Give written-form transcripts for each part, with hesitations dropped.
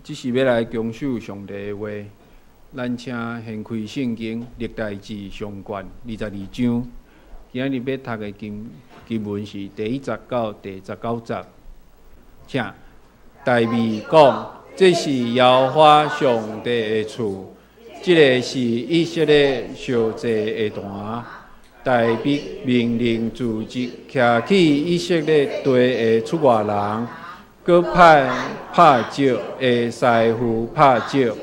即是要来恭守上帝的话，咱请掀开圣经历代志上卷22章。今日要读的经文是第1节到第19节。请大卫讲：这是耶和华上帝的厝，这个是以色列烧祭的坛。大卫命令组织徛起以色列地的出外人。佮派拍照的师傅拍照，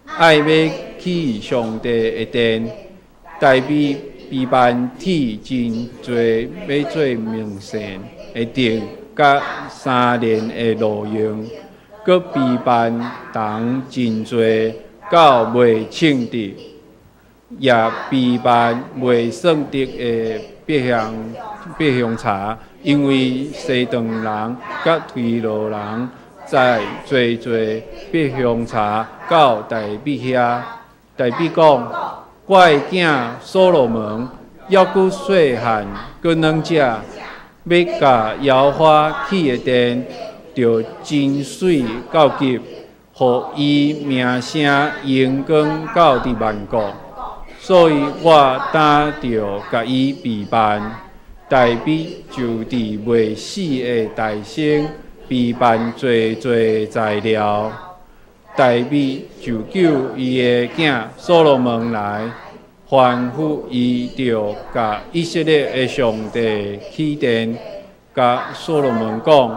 爱要去上帝的殿，大卫备办铁真侪要做明线的钉，甲3年的路用，佮备办铜真侪到未称得，也备办未算得的百香茶。因为西顿人甲推罗人在做百香茶到大卫遐，大卫讲：我的囝所罗门要佮细汉佮软者，要甲耶和华起的殿，就真水到极，互伊名声延广到伫万国。所以我担着甲伊备办。大卫就伫未死的大生备办侪材料，大卫就叫伊的囝所罗门来，吩咐伊着甲以色列的上帝起殿。甲所罗门讲：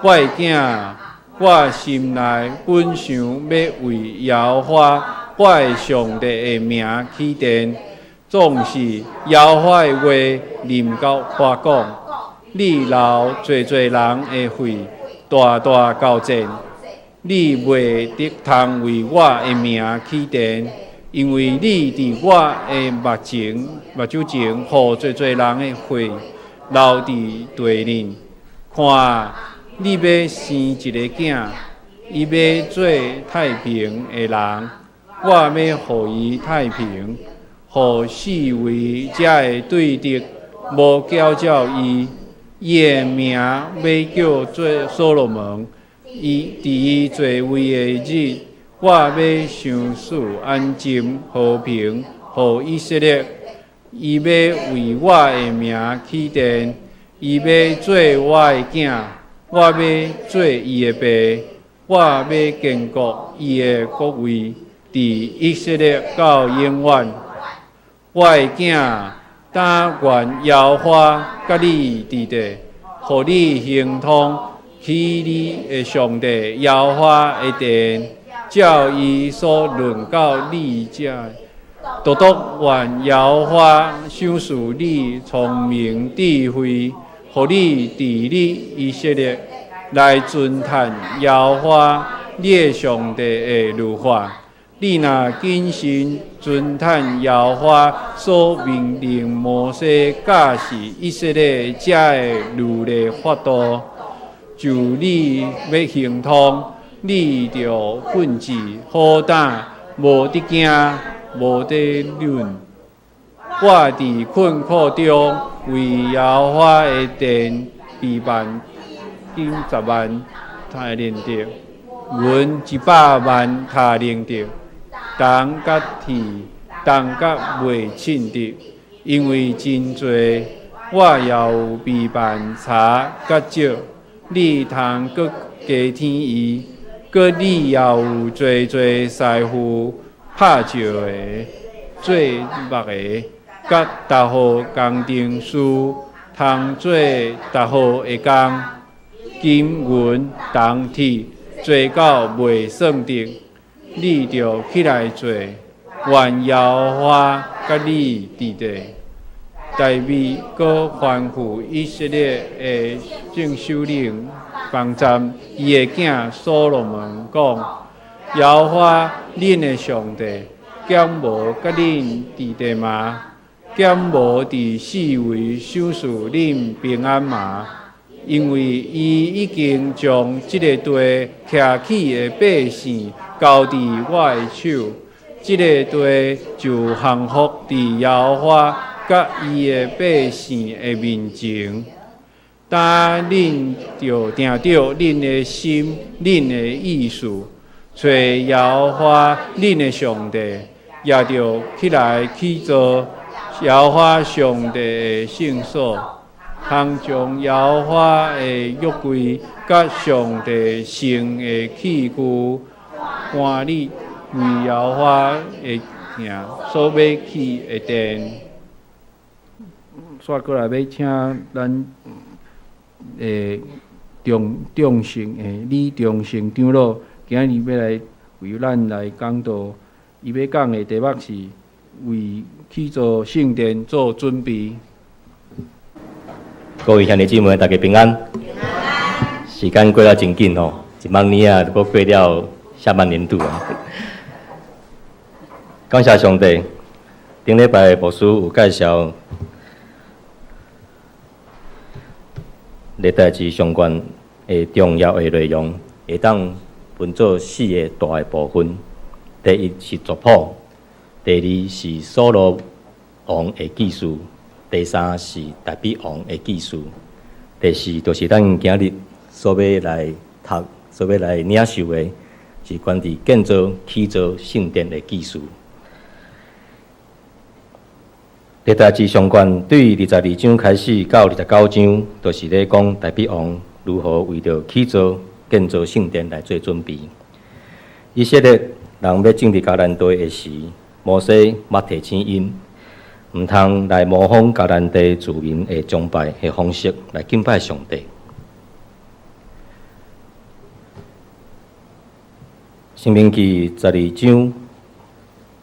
我的囝，我心内本想要为耶和华我的上帝的名起殿。总是耶和华的话临到我讲，你流侪人的血，大交战，你袂得通为我的名起殿，因为你伫我的目睭前，互侪人的血流伫地里。看，你要生一个囝，伊要做太平的人，我要互伊太平。互四围才会对敌，无搅照伊。伊的名要叫做所罗门。伊做位的日，我要想使安静和平，互以色列。伊要为我的名起殿，伊要做我的囝，我要做伊的爸，我要坚固伊的国位，伫以色列到永远。我的囝，但愿耶和华甲你伫地，互你行通起你的上帝耶和华的殿，照伊所论到你者，独愿耶和华赏赐你聪明智慧，互你治理以色列，来遵探耶和华你的上帝的律法。你若谨慎遵探耶和华所命令摩西教示以色列者的律例法度，就你要行通，你着奋志好胆，无得惊，无得乱。我伫困苦中为耶和华的殿备办90万他灵着，阮100万他灵着。铜甲铁，铜甲袂称得，因为真侪，我也有备办茶甲酒，你通搁加添伊，搁你也有侪师傅拍照的、做木的，甲逐号工程师通做逐号的工，金银铜铁做到袂算得。你着起来做，愿耶和华甲你伫地。大卫搁吩咐以色列的众首领帮站伊的囝所罗门讲：耶和华恁的上帝，敢无甲恁伫地吗？敢无伫四围赏赐恁平安吗？因为伊已经将这个地徛起的百姓交伫我的手，这个地就降服伫耶和华甲伊的百姓的面前。但恁着定着恁的心，恁的意思，找耶和华恁的上帝，也着起来去做耶和华上帝的圣所，通将耶和华的约柜甲上帝圣的器具搬入为耶和华的名所要去的殿。煞过来要请咱众圣李众圣长老，今日要来为咱来讲道。伊要讲的题目是为去做圣殿做准备。各位兄弟姊妹，大家平安。时间过了真紧哦，一万年啊，都过了下半年度啊。感谢上帝，顶礼拜牧师有介绍历代志相关的重要的内容，会当分做4个大的部分。第一是族谱，第二是所罗王的记述，第三是大比王的记述，第四就是咱今日所要来读、所要来领受的，是关于建造、起造圣殿的记述。历代志相关对22章开始到29章，都是咧讲大比王如何为着起造、建造圣殿来做准备。以色列人要进入迦南地的时，摩西捌提醒因，毋通来模仿迦南地自民的崇拜的方式来敬拜上帝。申命记12章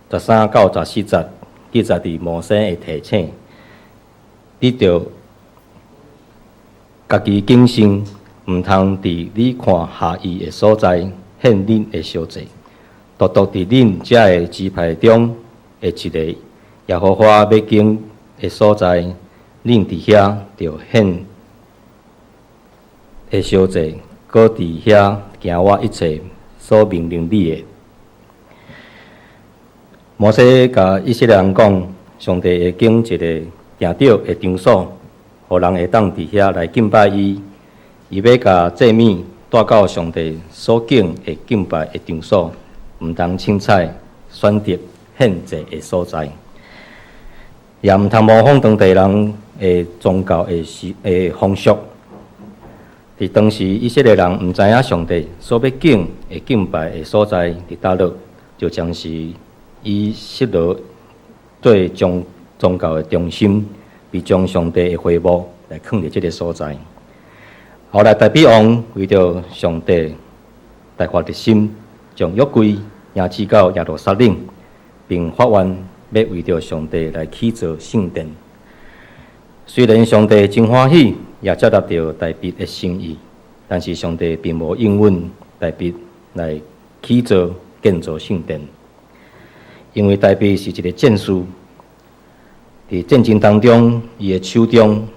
13到14节，记载伫摩西的提醒，你着家己谨慎，毋通伫你看下意的所在献恁的烧祭。独独伫恁遮个支派中的一个耶和华要经的所在，恁伫遐着献的烧祭，搁伫遐行我一切所命令你的。摩西甲以色列人讲，上帝会经一个定着的场所，互人会当伫遐来敬拜伊。伊要甲祭物带到上帝所敬的敬拜的场所。毋通凊彩选择献祭的所在，也毋通模仿当地人的宗教的风俗。伫当时，以色列人毋知影上帝所要敬的敬拜的所在伫倒落，就将是以失落做宗教的中心，并将上帝的会幕来放伫这个所在。后来大比王为着上帝大发热心。将约柜迎至到耶路撒冷，并发愿要为着上帝来起造圣殿。虽然上帝真欢喜，也接纳到大卫的心意，但是上帝并无应允大卫来起造建造圣殿，因为大卫是一个战士，伫战争当中，伊的手中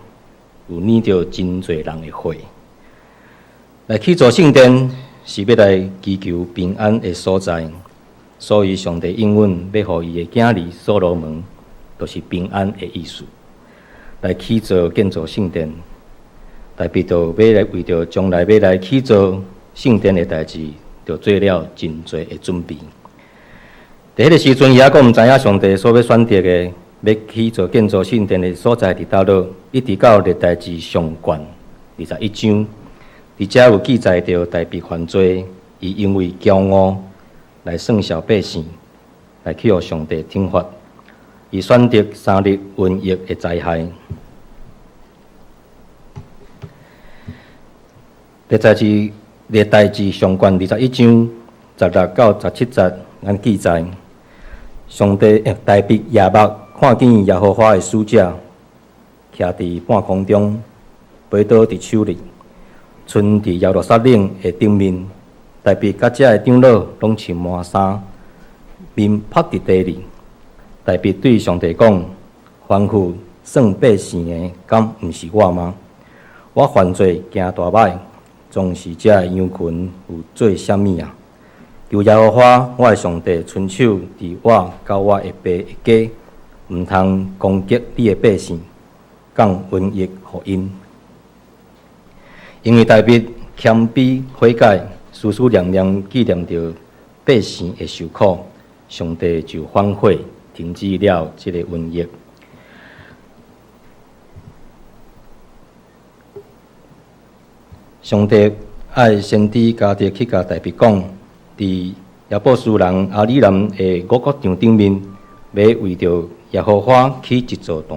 有染着真侪人的血，来起造圣殿。是要来祈求平安的所在，所以上帝应允要互伊的囝儿所罗门，就是平安的意思。来起造建造圣殿，大卫就要来为着将来要来起造圣殿的代志，就做了真侪的准备。伫迄个时阵，伊还阁毋知影上帝所要选择的要起造建造圣殿的所在伫倒落，一直到历代志上卷21章。伫遮有记载着大卫犯罪，伊因为骄傲来算小百姓，来去互上帝听罚，伊选择3日瘟疫的灾害。历代志上卷21章16到17节，咱记载，上帝大卫夜幕看见耶和华的使者，徛伫半空中，飞倒伫手里。村伫耶路撒冷的顶面，大卫甲遮的长老拢穿满衫，面趴伫地里。大卫对上帝讲：“吩咐算百姓的，敢毋是我吗？我犯罪行大歹，总是遮的羊群有做啥物啊？求耶和华我的上帝伸手伫我甲我的爸的家，毋通攻击你的百姓，降瘟疫互因。”因为大卫谦卑悔改，思思念念纪念着百姓会受苦，上帝就反悔，停止了这个瘟疫。上帝爱先知家己去甲大卫讲，伫亚波斯人阿里南的五角场顶面，要为着耶和华起一座坛。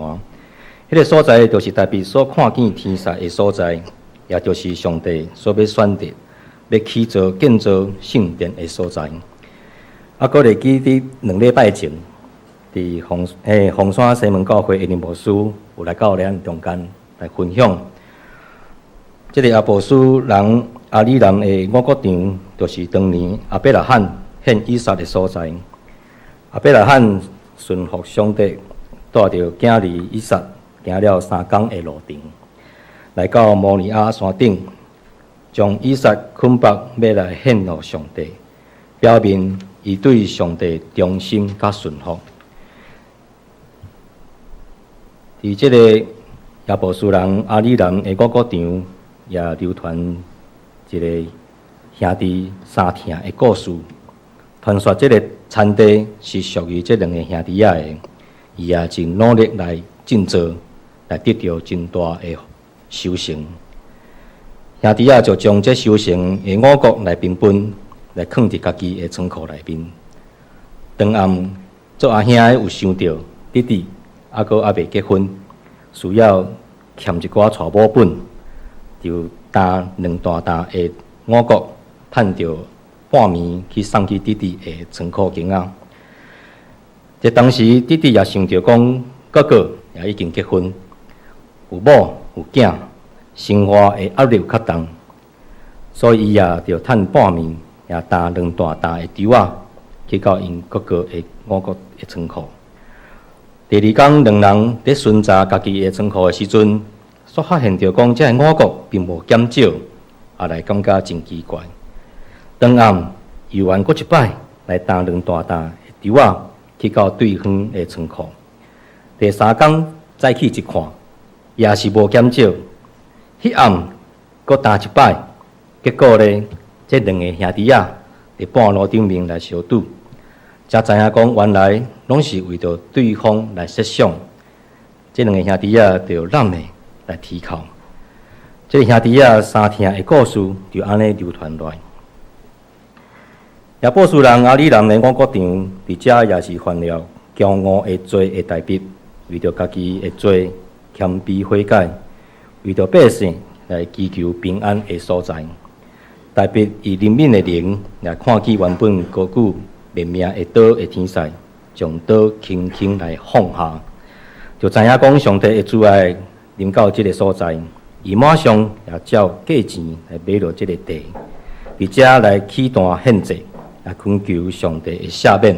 迄个所在就是大卫所看见天煞的所在，也就是上帝所要选择要起造建造圣殿的所在。啊，搁会记伫2礼拜前，伫红山西门教会的林牧师有来到咱中间来分享。这个亚波斯人阿里南的五角场，就是当年亚伯拉罕献以撒的所在。亚伯拉罕顺服上帝，带着囝儿以撒，行了3天的路程，来到摩利亚山顶，将以撒捆绑，要来献予上帝，表明伊对上帝忠心甲顺服。伫这个亚波斯人阿里南的五角场，也流传一个兄弟相疼的故事。传说这个产地是属于这2个兄弟的，伊也真努力来尽做，来得到真大的收成。兄弟就将这收成的5角来平分，来放伫家己的仓库内面。当暗做阿兄的有想到弟弟还未结婚，需要欠一寡娶某本。就担2大担的5角，趁着半暝去送去弟弟的仓库间啊。这当时弟弟也想着讲，哥哥也已经结婚，有某有囝，生活的压力较重，所以伊也着趁半暝，也担2大担的猪仔，去到因哥哥的5角的仓库。第2天，2人在巡查家己的仓库的时阵，所发现着讲，这5角并无减少，也来感觉真奇怪。当暗又完过一摆来担2大担的猪仔，去到对方的仓库。第3天再去一看，也是无减少。迄暗搁担一摆，结果呢，这2个兄弟在半路顶面来相拄，才知影讲原来拢是为着对方来设想。这2个兄弟就揽的来提靠，这个兄弟相疼的故事就安尼流传落来。亚波斯人阿里南的5角场，伫遮也是犯了骄傲的罪的大卫，为着家己的罪谦卑悔改，为着百姓来祈求平安的所在。大卫以灵敏的灵来看见原本高举灭命的刀的天使，将刀轻轻来放下，就知影讲上帝的慈爱临到这个所在，伊马上也照价钱来买落这个地，伫遮来起坛献祭，来恳求上帝的赦免。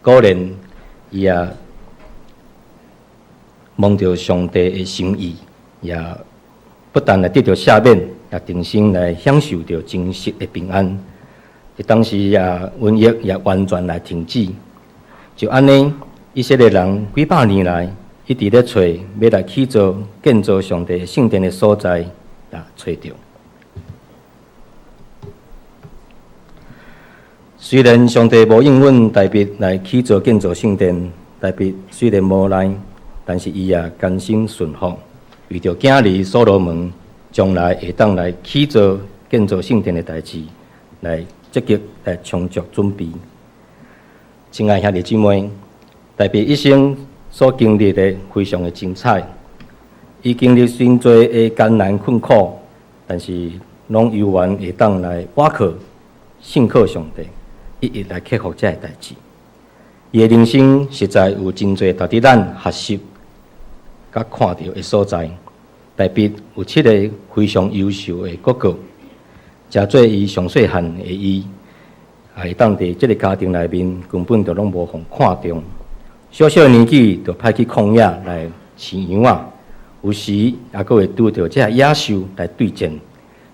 果然，伊也蒙着上帝的心意，也不但来得到赦免，也定心来享受着真实的平安。当时也瘟疫也完全来停止。就安尼，以色列人几百年来一直咧找要来起造建造上帝圣殿的所在，也找到。虽然上帝无应允大卫来起造建造圣殿，大卫虽然无来，但是伊也甘心顺服，为着囝儿所罗门将来会当来起造建造圣殿的代志，来积极来充足准备。亲爱兄弟姊妹，大卫一生所经历的非常的精彩，伊经历真多的艰难困苦，但是拢犹原会当来倚靠、信靠上帝，一一来克服这个代志。伊的人生实在有真多值得咱学习、甲看到的所在。大卫有7个非常优秀的哥哥，加做伊上细汉的伊，会当伫这个家庭内面根本就拢无互看重。小小年纪就派去旷野来饲羊啊，有时也佫会拄着这野兽来对战，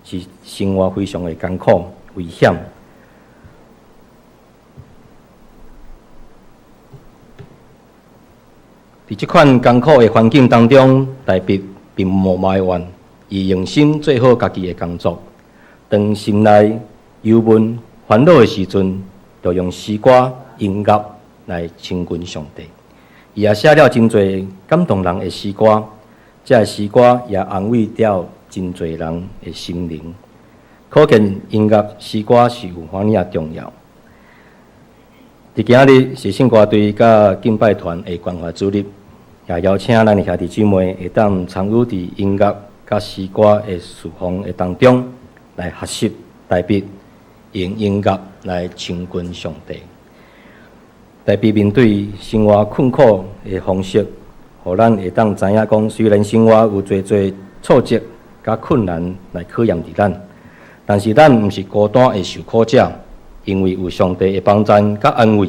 是生活非常的艰苦危险。伫这款艰苦的环境当中，大卫并无埋怨，伊用心做好家己的工作。当心内忧闷烦恼的时阵，就用诗歌、音乐来亲近上帝。伊也写了真侪感动人的诗歌，这诗歌也安慰了真侪人的心灵。可见音乐、诗歌是有遐尔重要。伫今日是圣歌队甲敬拜团的关怀主日，也邀请咱的兄弟姊妹会当参与伫音乐甲诗歌的侍奉的当中，来学习代笔，用音乐来亲近上帝。代笔面对生活困苦的方式，互咱会当知影讲，虽然生活有侪挫折甲困难来考验伫咱，但是咱毋是孤单的受苦者。因为有上帝的帮助甲安慰，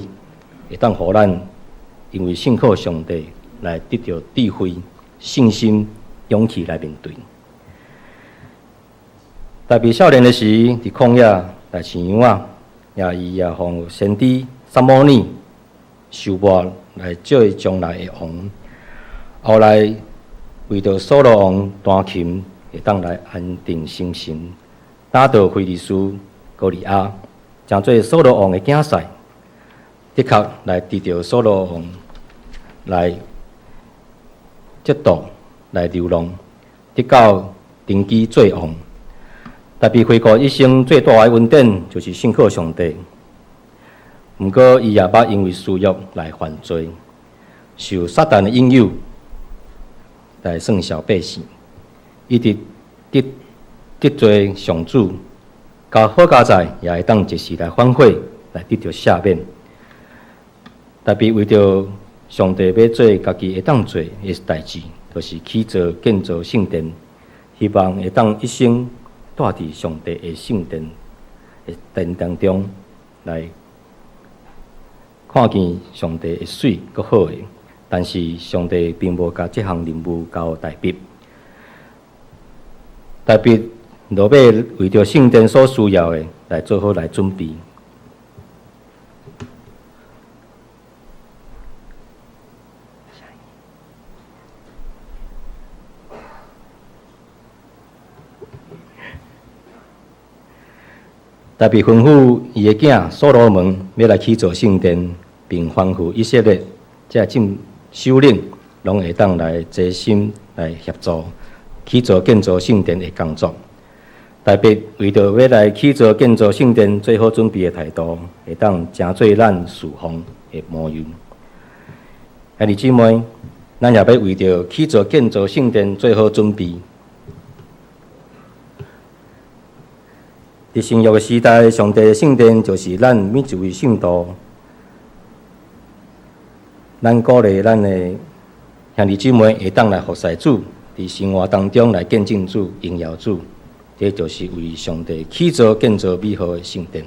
会当互咱因为信靠上帝来得到智慧、信心、勇气来面对。特别少年的时，伫旷野来饲羊仔，伊也互先知撒母耳受磨来做将来的王。后来为着扫罗王弹琴，会当来安定心神，打倒非利士歌利亚。成做扫罗王的竞赛，的确来得到扫罗王来折度来流浪，得到登基做王。特别回顾一生最大的恩典，就是信靠上帝。毋过，伊也捌因为私欲来犯罪，受撒旦的引诱来算小百姓，一直得罪上主。甲好家在也会当一时来反悔，来得到赦免。特别为着上帝要做家己会当做的代志，就是起造建造圣殿，希望会当一生住伫上帝的圣殿的殿当中，来看见上帝的水阁好诶。但是上帝并无甲这项任务交代笔，特别。落尾为着圣殿所需要的来做好来准备。特别吩咐伊的囝所罗门要来起造圣殿，并吩咐以色列这众首领拢会当来齐心来协助起造建造圣殿的工作。特别为着要来起造建造圣殿，最好准备的态度，会当成做咱侍奉的模样。兄弟姊妹，咱也要为着起造建造圣殿做好准备。伫新约的时代，上帝的圣殿就是咱每一位信徒，咱鼓励咱的兄弟姊妹会当来服侍主，伫生活当中来见证主、荣耀主。这就是为上帝起造建造美好的圣殿。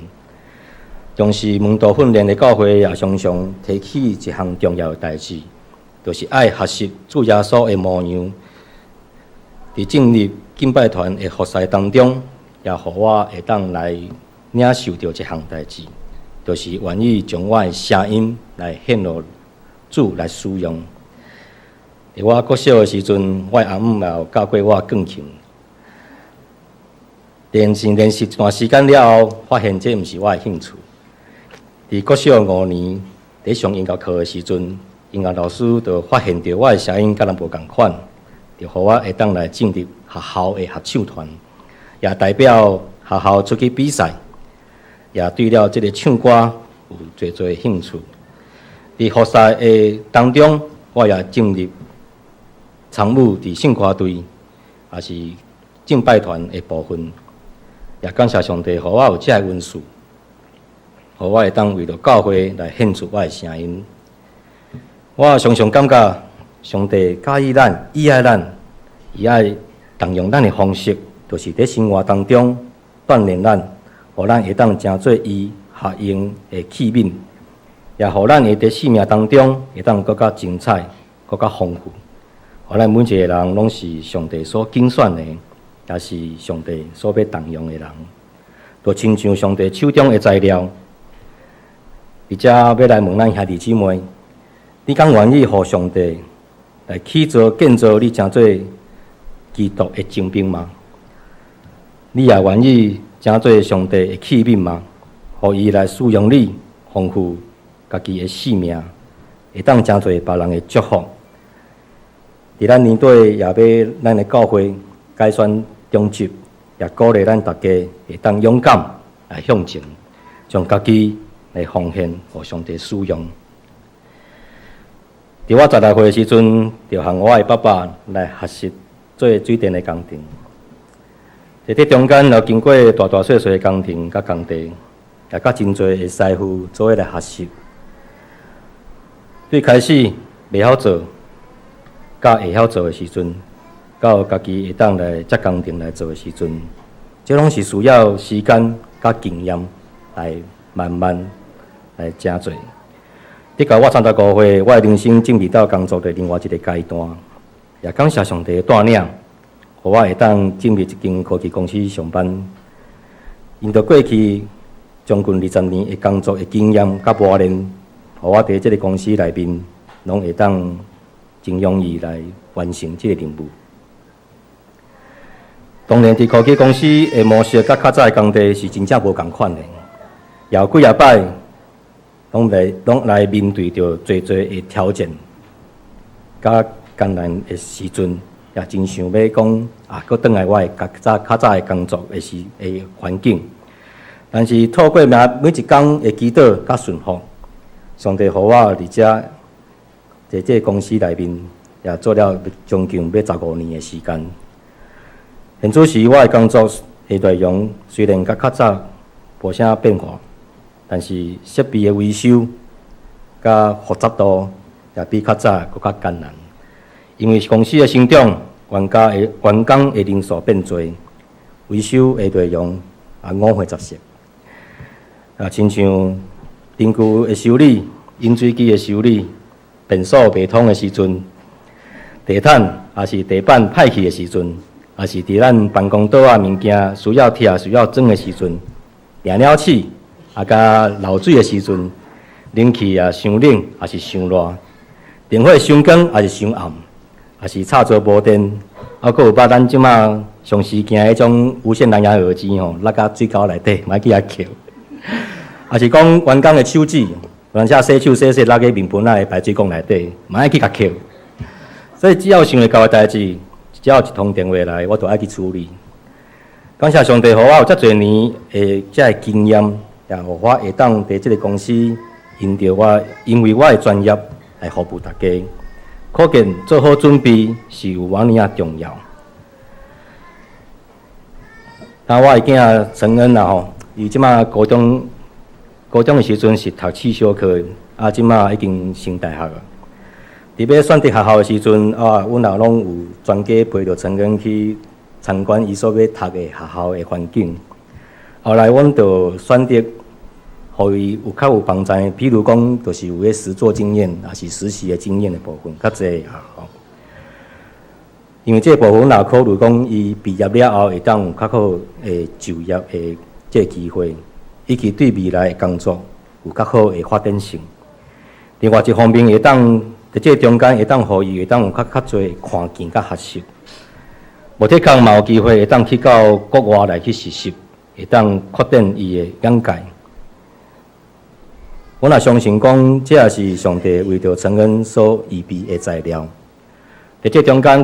重视门徒训练的教会也常常提起一项重要的代志，就是爱学习主耶稣的模样。伫进入敬拜团的服侍当中，也互我会当来领受到这项代志，就是愿意将我的声音来献予主来使用。伫我国小的时阵，我的阿母也有教过我钢琴。练习一段时间了后，发现这毋是我的兴趣。伫国小5年，伫上音乐课的时阵，音乐老师就发现到我的声音甲人无共款，就互我会当来进入学校的合唱团，也代表学校出去比赛，也对了这个唱歌有侪兴趣。伫学赛的当中，我也进入参与伫圣歌队，也是敬拜团的部分。也感谢上帝，互我有这个恩赐，互我会当为了教会来献出我的声音。我常常感觉上帝介意咱、依爱咱，伊爱动用咱的方式，就是伫生活当中锻炼咱，互咱会当成做伊合用的器皿，也互咱会伫生命当中会当更加精彩、更加丰富。互咱每一个人拢是上帝所拣选的。也是上帝所要动用的人，就亲像上帝手中的材料。而且要来问咱兄弟姊妹，你敢愿意互上帝来起造建造你成做基督的精兵吗？你也愿意成做上帝的器皿吗？互伊来使用你，丰富家己的性命，会当真侪别人的祝福。伫咱年底也要咱的教会改选中级，也鼓励咱大家会当勇敢来向前，将家己来奉献互上帝使用。伫我16岁的时阵，就向我的爸爸来学习做水电的工程。在这中间，又经过大大小小的工程甲工地，也甲真侪的师傅做伙来学习。最开始袂晓做，甲会晓做的时阵，到家己会当来接工程来做的时阵，这拢是需要时间甲经验来慢慢来成做。你甲我35岁，我的人生进入到工作的另外一个阶段，也感谢上帝的带领，互我会当进入一间科技公司上班。因着过去将近20年的工作的经验甲磨练，互我伫这个公司内面，拢会当真容易来完成这个任务。当然，伫科技公司的模式甲较早的工地是真正无共款的，也有几啊摆。拢来面对着侪的挑战，甲艰难的时阵，也真想要讲搁转来我的较早的工作的环境。但是透过每一工的祈祷甲顺服，上帝互我伫在这个公司内面，也做了将近要15年的时间。现主时我的工作的内容虽然甲较早无啥变化。但是设备的维修、甲复杂度也比较早搁较艰难，因为公司的成长，员工的人数变多，维修的内容也五花杂色。亲像电具的修理、饮水机的修理、电锁袂通的时阵，地毯也是地板歹去的时阵，也是伫咱办公桌啊物件需要拆、需要装的时阵，定了起。甲漏水的时阵，冷气也伤冷，也是伤热；电火伤光，也是伤暗，也是插座无电。搁有把咱即马上时行迄种无线蓝牙耳机吼，落甲水沟内底，莫去遐扣。也是讲员工的手指，有阵洗手洗落去面盆仔的排水管内底，莫爱去甲扣。所以只要想会到的代志，只要一通电话来，我就爱去处理。感谢上帝，互我有遮侪年的遮个经验。也互我会当伫即个公司，因为我的专业来服务大家，可见做好准备是有偌尼啊重要。我的囝陈恩吼，伊即马高中的时阵是读汽修科，即马已经升大学了。伫要选择学校的时阵，阮也拢有专家陪着陈恩去参观伊所要读的学校的环境。后来，阮就选择，互伊有较有帮助，比如讲，就是有迄实作经验，也是实习的经验的部分，较侪因为这部分也考虑讲，伊毕业了后会当有较好的就业的这个机会，以及对未来的工作有较好的发展性。另外一方面，会当在这中间会当互伊会当有较侪看见甲学习。无的确嘛有机会会当去到国外来去实习。会当扩展伊的眼界。我也相信讲，这也是上帝为着陈恩所预备的材料。在这中间，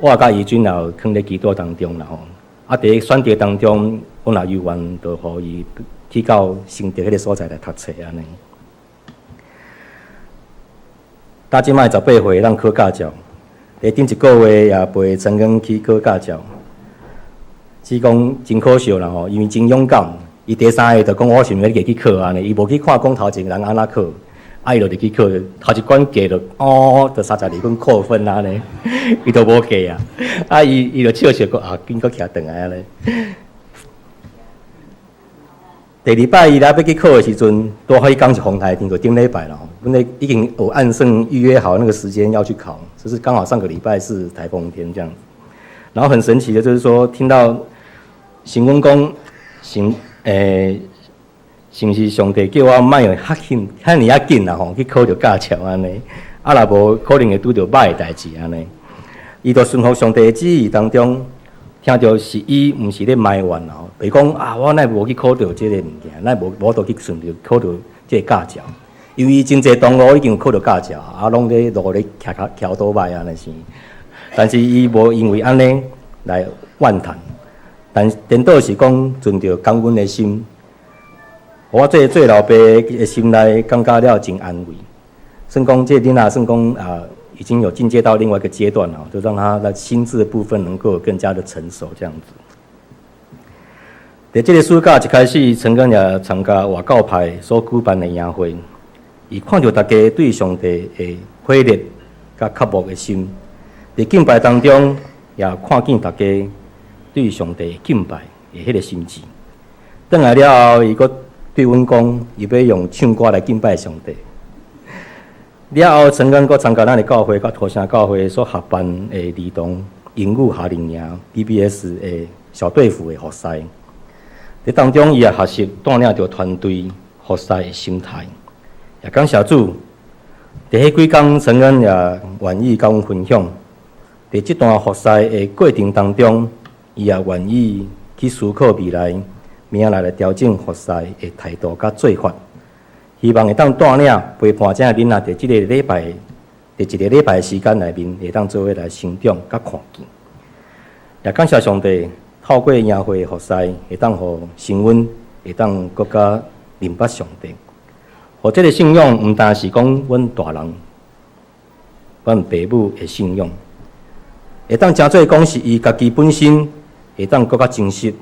我甲义军也有囥咧祈祷当中啦吼。伫选择当中，我也有愿着互伊去到新竹迄个所在来读册安尼。到即摆18岁，咱考驾照。伫顶一个月也陪陈恩去考驾照。是讲真可惜啦吼，因为真勇敢。伊第3个就讲我想要去考安尼，伊无去看讲头前人安怎考，伊就入去考，头一关过就就32分扣分安尼，伊都无过啊，伊就笑笑讲经过徛转来安尼。第2摆伊来要去考的时阵，多迄讲是风台天，就顶礼拜了吼，阮已经有按算预约好那个时间要去考，就是刚好上个礼拜是台风天这样子。然后很神奇的就是说，听到新闻讲，是毋是上帝叫我莫用遐尼啊紧啦吼，去考着驾照安尼，若无可能会拄着歹的代志安尼。伊就顺服上帝的旨意当中，听到是伊，毋是咧埋怨啦吼。比如讲我乃无去考着即个物件，乃无就去顺着考着这个驾照，因为真侪同学已经考到驾照，拢咧路咧徛倒摆啊那是，但是伊无因为安尼来怨叹，但颠倒是讲存着感恩的心。我做老爸的心内感觉了真安慰，算讲这囡仔算讲已经有进阶到另外一个阶段了，就让他的心智的部分能够更加的成熟这样子。在这个暑假一开始，陈刚也参加外教派所举办的营会，伊看到大家对上帝的火热甲渴慕的心，在敬拜当中也看见大家对上帝敬拜的迄个心志。转来了后，伊阁对阮讲，伊要用唱歌来敬拜上帝。了后，陈刚阁参加咱的教会，甲土城教会所合办的儿童英语夏令营 BBS 的小队服的学师。在当中，伊也学习锻炼着团队学师的心态。也感谢主，在迄几天，陈刚也愿意甲阮分享，在这段学师的过程当中，伊也愿意去思考未来。明仔来调整学师的态度甲做法，希望会当带领陪伴这囡仔，在这个礼拜，在一个礼拜的时间内面，会当做伙来成长甲看见。也感谢上帝，透过营会的学师，会当互新温，会当更加明白上帝。互这个信仰，毋单是讲阮大人、阮爸母的信仰，会当真做讲是伊家己本身，会当更加真实。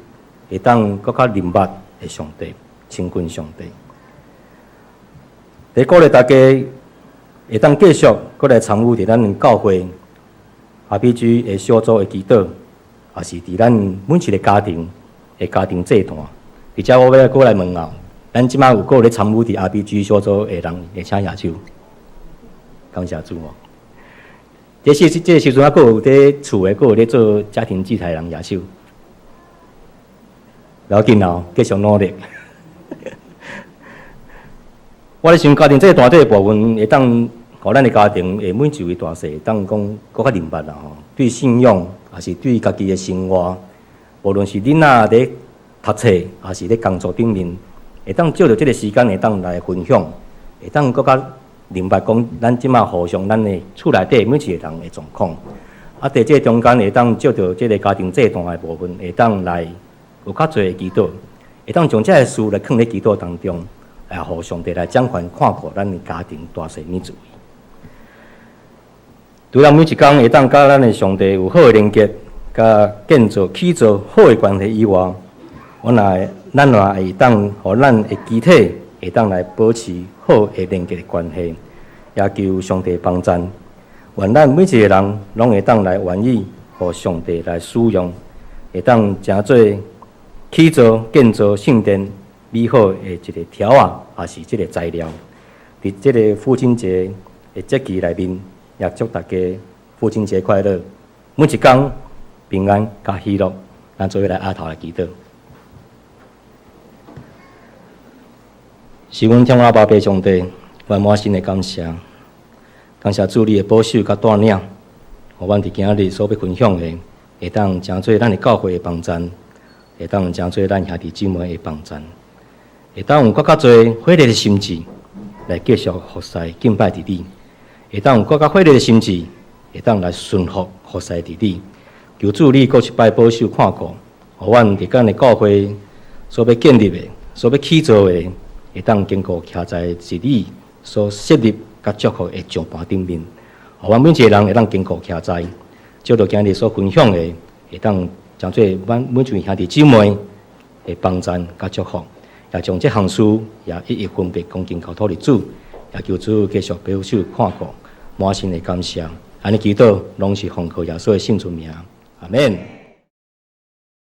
会当更加明白的上帝，亲近上帝。在鼓励大家会当继续过来参与伫咱教会 RPG 的小组的祈祷，也是伫咱每一个家庭的家庭祭坛。而且我要过来问候，咱即摆有过咧参与伫 RPG 小组的人，会请举手，感谢主哦。这个时阵啊，有伫厝的，有咧做家庭祭台的人举手。不要紧哦，继续努力。我咧想家庭这个团队的部分，会当互咱的家庭的每一位大细，当讲更加明白啦吼。对信仰，也是对家己的生活，无论是囡仔咧读册，还是咧工作顶面，会当借着这个时间，会当来分享，会当更加明白讲，咱即马互相咱的厝内底每一个人的状况。啊，在这中间，会当借着这个家庭这段的部分，会当来。有较侪祈祷，会当将这个事来放在祈祷当中，互上帝来掌权看顾咱的家庭大细每一位。除了每一天会当甲咱的上帝有好的连接，甲建造起造好的关系以外，咱也会当互咱的肢体会当来保持好的连接的关系，也求上帝帮助。愿咱每一个人拢会当来愿意，互上帝来使用，会当诚做。起造建造圣殿美好的一个条啊，也是这个材料。伫这个父亲节的节期内面，也祝大家父亲节快乐，每一天平安甲喜乐。咱做伙来阿头来祈祷。是阮天父爸爸上帝，我满心的感谢，感谢主你的保守甲带领，互阮伫今日所要分享的，会当诚做咱的教会的帮助。会当诚做咱兄弟姊妹的帮助，会当有更加多火热的心志来继续服侍敬拜伫你，会当有更加火热的心志，会当来顺服服侍伫你。求主你搁一摆保守看顾，互阮伫咱的教会所要建立的、所要起造的，会当坚固徛在是你所设立甲祝福的上盘顶面，互阮每一个人会当坚固徛在，照着今日所分享的，会当。将做阮每一位兄弟姊妹的帮助甲祝福，也将这项事也一一分别恭敬交托伫主，也求主继续保守看顾，满心的感谢。安尼祈祷，拢是奉靠耶稣的圣主名，阿免。